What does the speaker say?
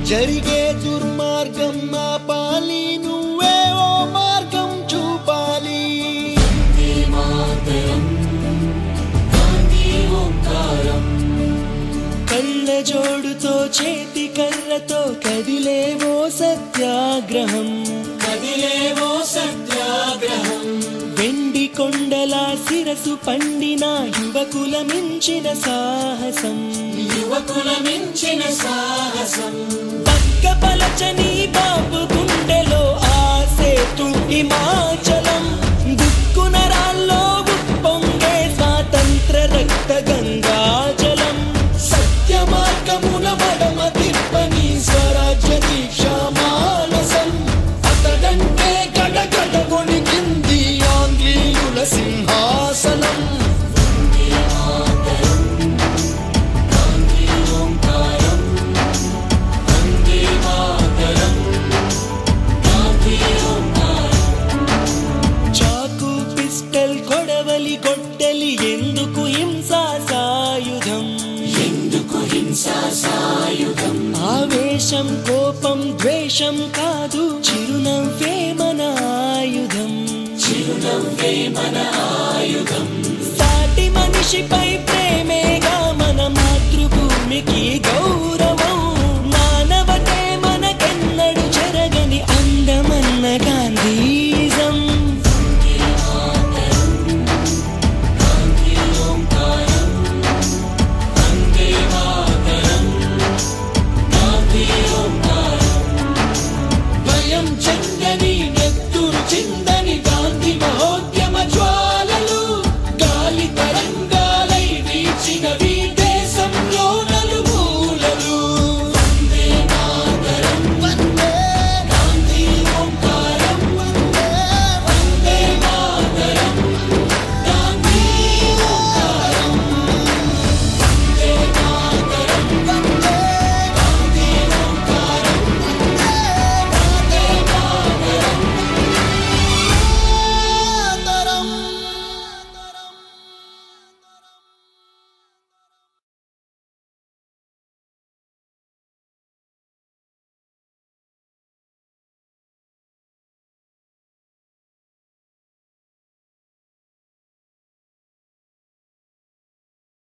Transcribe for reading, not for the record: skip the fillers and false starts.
జరిగే దుర్మార్గం ఆపాలి, నువ్వే ఓ మార్గం చూపాలి. కళ్ళ జోడుతో చేతి కర్రతో కదిలేవో సత్యాగ్రహం, కదిలేవో సత్యాగ్రహం. వెండి కొండల శిరసు పండిన యువకుల మించిన సాహసం, యువకుల మించిన సాహసం. పక్కపలచని బాబు గుండెలో ఆసేతు హిమాచలం, దుక్కునరాల్లో ఉప్పొంగే స్వాతంత్ర రక్త గంగాజలం. సత్య మార్గమున మడమ తిప్పని స్వరాజ్య దీక్ష మానసం. అతడంటే గడగడ కొనికింది ఆంగ్లేయుల సింహాసనం. చాకు పిస్టల్ కొడవలి గొడ్డలి ఎందుకు హింసా సాయుధం, ఎందుకు హింసా సాయుధం. ఆవేశం కోపం ద్వేషం కాదు, చిరునవ్వే మన ఆయుధం, చిరునవ్వే మన ఆయుధం. సాటి మనిషిపై ప్రేమేగా మన మాతృభూమి.